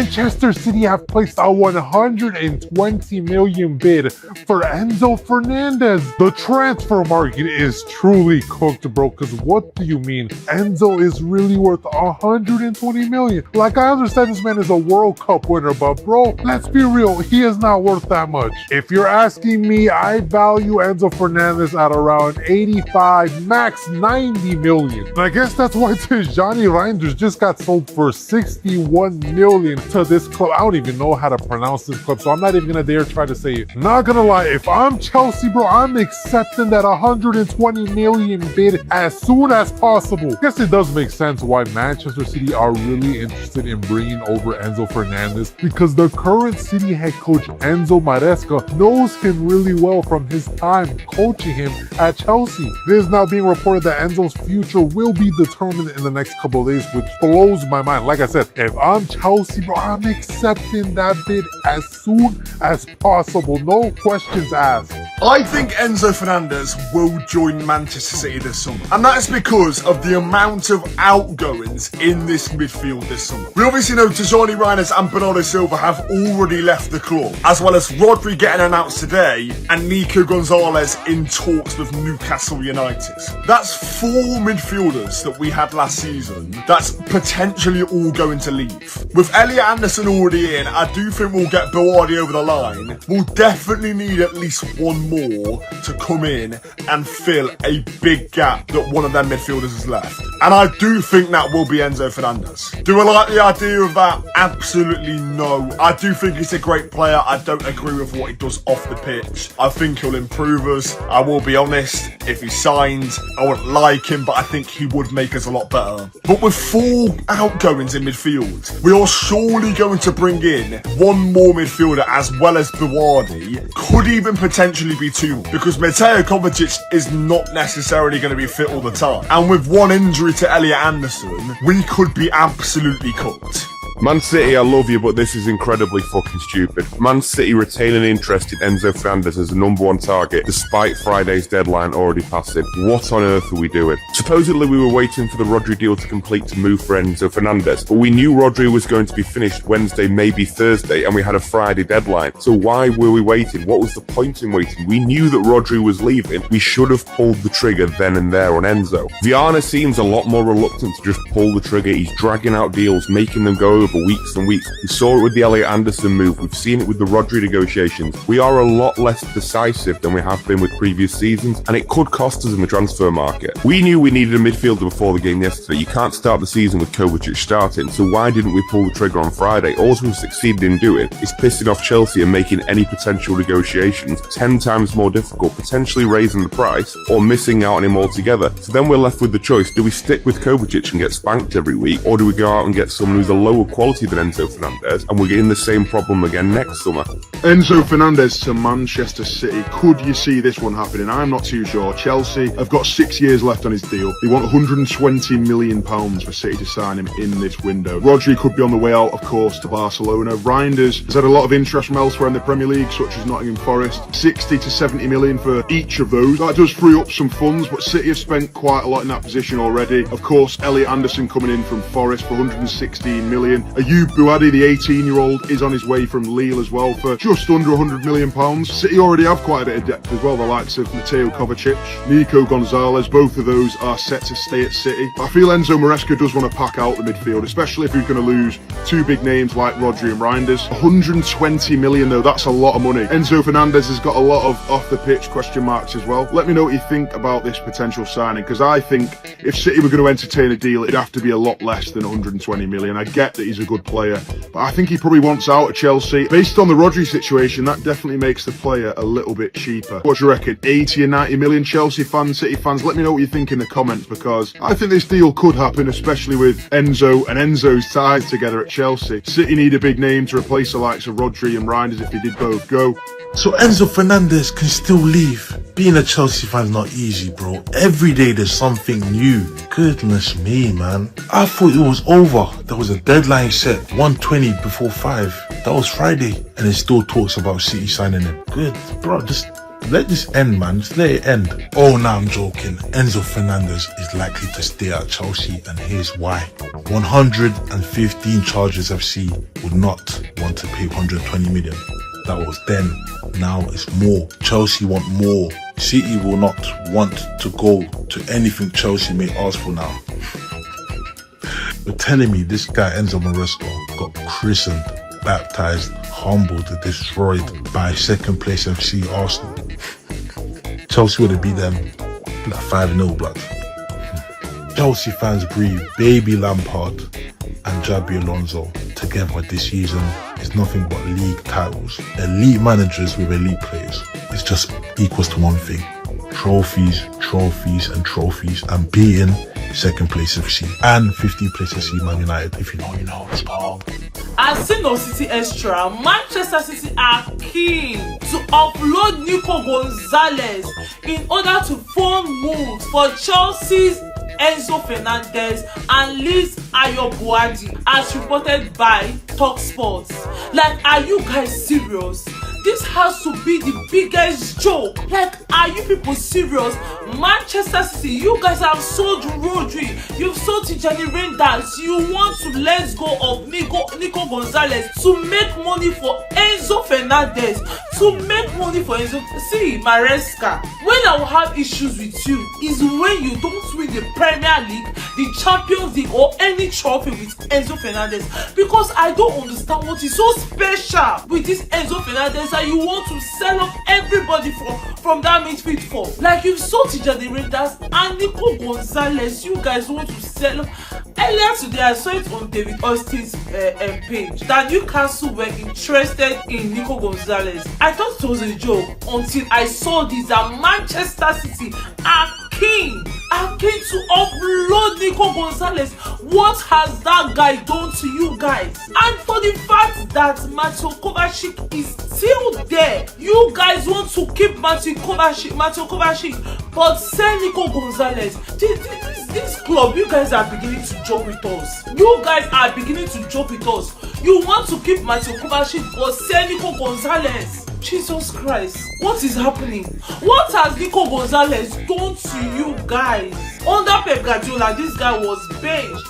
Manchester City have placed a 120 million bid for Enzo Fernandez. The transfer market is truly cooked, bro, because what do you mean? Enzo is really worth 120 million. Like, I understand this man is a World Cup winner, but bro, let's be real, he is not worth that much. If you're asking me, I value Enzo Fernandez at around 85, max 90 million. And I guess that's why Johnny Reinders just got sold for 61 million to this club. I don't even know how to pronounce this club, so I'm not even gonna dare try to say it. Not gonna lie, if I'm Chelsea, bro, I'm accepting that 120 million bid as soon as possible. I guess it does make sense why Manchester City are really interested in bringing over Enzo Fernandez, because the current City head coach Enzo Maresca knows him really well from his time coaching him at Chelsea. It is now being reported that Enzo's future will be determined in the next couple of days, which blows my mind. Like I said, if I'm Chelsea, bro, I'm accepting that bid as soon as possible. No questions asked. I think Enzo Fernandez will join Manchester City this summer, and that is because of the amount of outgoings in this midfield this summer. We obviously know Johnny Reinders and Bernardo Silva have already left the club, as well as Rodri getting announced today and Nico Gonzalez in talks with Newcastle United. That's 4 midfielders that we had last season that's potentially all going to leave. With Elliot Anderson already in, I do think we'll get Bawardi over the line. We'll definitely need at least one more to come in and fill a big gap that one of them midfielders has left. And I do think that will be Enzo Fernandez. Do I like the idea of that? Absolutely no. I do think he's a great player. I don't agree with what he does off the pitch. I think he'll improve us. I will be honest, if he signs, I wouldn't like him, but I think he would make us a lot better. But with 4 outgoings in midfield, we are surely going to bring in one more midfielder as well as Bawardi. Could even potentially be 2, because Mateo Kovacic is not necessarily going to be fit all the time. And with one injury to Elliot Anderson, we could be absolutely cooked. Man City, I love you, but this is incredibly fucking stupid. Man City retaining interest in Enzo Fernandez as the #1 target, despite Friday's deadline already passing. What on earth are we doing? Supposedly we were waiting for the Rodri deal to complete to move for Enzo Fernandez, but we knew Rodri was going to be finished Wednesday, maybe Thursday, and we had a Friday deadline. So why were we waiting? What was the point in waiting? We knew that Rodri was leaving. We should have pulled the trigger then and there on Enzo. Viana seems a lot more reluctant to just pull the trigger. He's dragging out deals, making them go over weeks and weeks. We saw it with the Elliot Anderson move. We've seen it with the Rodri negotiations. We are a lot less decisive than we have been with previous seasons, and it could cost us in the transfer market. We knew we needed a midfielder before the game yesterday. You can't start the season with Kovacic starting, so why didn't we pull the trigger on Friday? All we've succeeded in doing is pissing off Chelsea and making any potential negotiations 10 times more difficult, potentially raising the price or missing out on him altogether. So then we're left with the choice: do we stick with Kovacic and get spanked every week, or do we go out and get someone who's a lower quality than Enzo Fernandez, and we're getting the same problem again next summer? Enzo Fernandez to Manchester City. Could you see this one happening? I'm not too sure. Chelsea have got 6 years left on his deal. They want £120 million for City to sign him in this window. Rodri could be on the way out, of course, to Barcelona. Reinders has had a lot of interest from elsewhere in the Premier League, such as Nottingham Forest. 60 to 70 million for each of those. That does free up some funds, but City have spent quite a lot in that position already. Of course, Elliot Anderson coming in from Forest for 116 million. Ayub Buadi, the 18-year-old, is on his way from Lille as well for just under £100 million. City already have quite a bit of depth as well, the likes of Mateo Kovacic, Nico Gonzalez. Both of those are set to stay at City. But I feel Enzo Maresca does want to pack out the midfield, especially if he's going to lose 2 big names like Rodri and Reinders. 120 million though, that's a lot of money. Enzo Fernandez has got a lot of off-the-pitch question marks as well. Let me know what you think about this potential signing, because I think if City were going to entertain a deal, it'd have to be a lot less than 120 million. I get that he's a good player, but I think he probably wants out of Chelsea. Based on the Rodri situation, that definitely makes the player a little bit cheaper. What do you reckon? 80 and 90 million? Chelsea fans, City fans, let me know what you think in the comments, because I think this deal could happen, especially with Enzo and Enzo's ties together at Chelsea. City need a big name to replace the likes of Rodri and Reinders if they did both go. So Enzo Fernandez can still leave. Being a Chelsea fan's not easy, bro. Every day there's something new. Goodness me, man. I thought it was over. There was a deadline set, 120 before 5. That was Friday. And it still talks about City signing him. Good, bro. Just let this end, man. Just let it end. Oh, no, I'm joking. Enzo Fernandez is likely to stay at Chelsea, and here's why. 115 Chargers FC would not want to pay 120 million. That was then. Now it's more. Chelsea want more. City will not want to go to anything Chelsea may ask for now. You're telling me this guy Enzo Maresco got christened, baptized, humbled, destroyed by second place FC Arsenal? Chelsea would have beat them like 5-0 blood. Chelsea fans breathe baby Lampard and Jabi Alonso together this season is nothing but league titles. Elite managers with elite players. It's just equals to one thing. Trophies, trophies and trophies, and beating second place FC and 15th place FC Man United. If you know, you know. It's long. As seen on City Extra, Manchester City are keen to upload Nico Gonzalez in order to fund moves for Chelsea's Enzo Fernandez and Liz Ayobuadi, as reported by TalkSport. Like, are you guys serious? This has to be the biggest joke. Like, are you people serious? Manchester City, you guys have sold Rodri, you've sold Tijani Reinders, you want to let go of Nico Gonzalez to make money for Enzo Fernandez, See, Maresca, when I will have issues with you is when you don't win the Premier League, the Champions League, or any trophy with Enzo Fernandez, because I don't understand what is so special with this Enzo Fernandez that you want to sell off everybody from that midfield for. Like, you've sold Tijani Reinders and Nico Gonzalez, you guys want to sell off. Earlier today, I saw it on David Austin's page that Newcastle were interested in Nico Gonzalez. I thought it was a joke until I saw this, that Manchester City are keen to upload Nico Gonzalez. What has that guy done to you guys? And for the fact that Mateo Kovacic is still there, you guys want to keep Mateo Kovacic, but sell Nico Gonzalez. This club, you guys are beginning to joke with us. You want to keep Mateo Kovacic, but sell Nico Gonzalez. Jesus Christ, what is happening? What has Nico Gonzalez done to you guys? Under Pep Guardiola, this guy was benched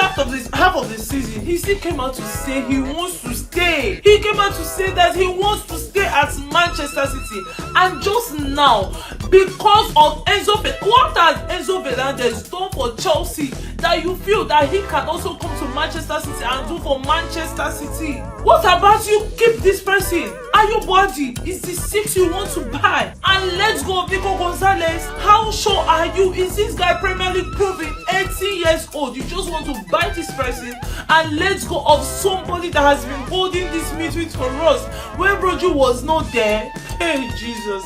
after this half of the season. He still came out to say he wants to stay. He came out to say that he wants to stay at Manchester City. And just now, because of what has Enzo Fernandez done for Chelsea that you feel that he can also come to Manchester City and do for Manchester City? What about you keep this person? Are your body is the 6 you want to buy? And let's go of Nico Gonzalez. How sure are you? Is this guy Premier League proven? 18 years old. You just want to buy this person and let's go of somebody that has been holding this midfield for us when Rodri was not there. Hey Jesus.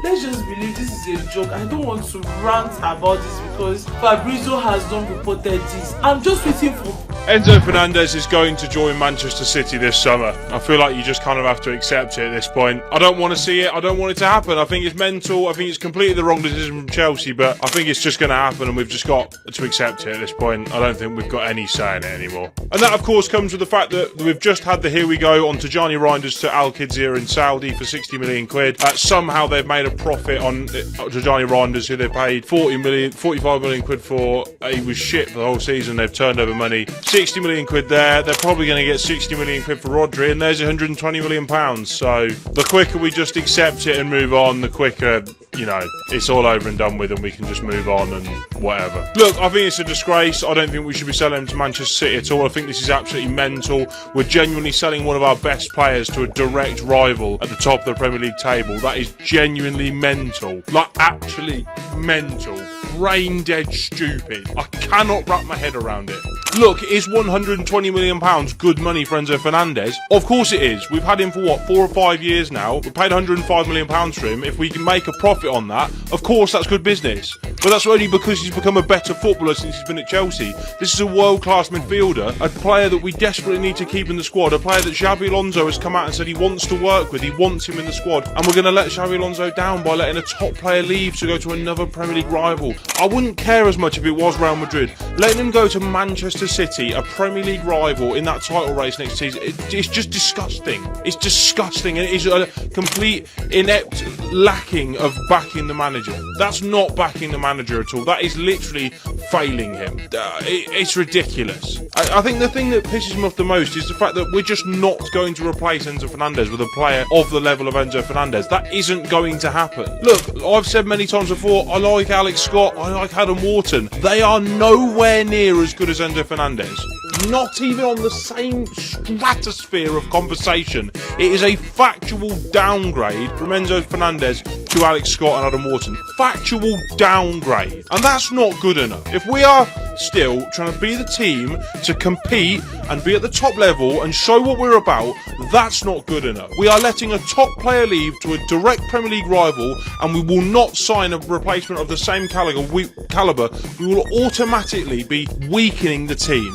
Let's just believe this is a joke. I don't want to rant about this because Fabrizio has not reported this. I'm just waiting for... Enzo Fernandez is going to join Manchester City this summer. I feel like you just kind of have to accept it at this point. I don't want to see it. I don't want it to happen. I think it's mental. I think it's completely the wrong decision from Chelsea, but I think it's just going to happen and we've just got to accept it at this point. I don't think we've got any say in it anymore. And that, of course, comes with the fact that we've just had the here we go on Tijani Reinders to Al Qadsiya in Saudi for 60 million quid. Somehow they've made a profit on Tijani Reinders, who they paid 45 million quid for. He was shit for the whole season. They've turned over money. 60 million quid there. They're probably going to get 60 million quid for Rodri, and there's 120 million pounds. So the quicker we just accept it and move on, the quicker, you know, it's all over and done with and we can just move on and whatever. Look, I think it's a disgrace. I don't think we should be selling him to Manchester City at all. I think this is absolutely mental. We're genuinely selling one of our best players to a direct rival at the top of the Premier League table. That is genuinely mental. Like, actually mental. Brain dead stupid. I cannot wrap my head around it. Look, is £120 million good money for Enzo Fernandez? Of course it is. We've had him for what, 4 or 5 years now. We paid £105 million for him. If we can make a profit on that, of course that's good business. But that's only because he's become a better footballer since he's been at Chelsea. This is a world-class midfielder, a player that we desperately need to keep in the squad, a player that Xabi Alonso has come out and said he wants to work with, he wants him in the squad, and we're going to let Xabi Alonso down by letting a top player leave to go to another Premier League rival. I wouldn't care as much if it was Real Madrid. Letting him go to Manchester City, a Premier League rival, in that title race next season, it's just disgusting. It's disgusting, and it is a complete inept lacking of backing the manager. That's not backing the manager at all. That is literally failing him. It's ridiculous. I think the thing that pisses me off the most is the fact that we're just not going to replace Enzo Fernandez with a player of the level of Enzo Fernandez. That isn't going to happen. Look, I've said many times before, I like Alex Scott, I like Adam Wharton. They are nowhere near as good as Enzo Fernandez. Not even on the same stratosphere of conversation. It is a factual downgrade from Enzo Fernandez to Alex Scott and Adam Wharton. Factual downgrade. And that's not good enough. If we are still trying to be the team to compete and be at the top level and show what we're about, that's not good enough. We are letting a top player leave to a direct Premier League rival, and we will not sign a replacement of the same caliber. We will automatically be weakening the team.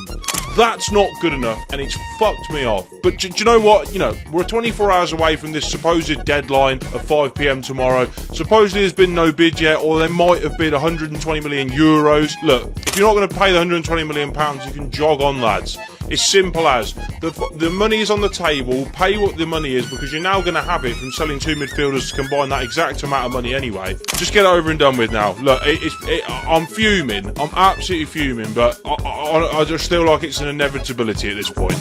That's not good enough, and it's fucked me off. But do you know what? You know, we're 24 hours away from this supposed deadline of 5 p.m. tomorrow. Supposedly there's been no bid yet, or there might have been 120 million euros. Look, if you're not going to pay the 120 million pounds, you can jog on, lads. It's simple as the money is on the table. Pay what the money is, because you're now going to have it from selling two midfielders to combine that exact amount of money anyway. Just get it over and done with now. Look, I'm fuming. I'm absolutely fuming, but I just feel like it's an inevitability at this point.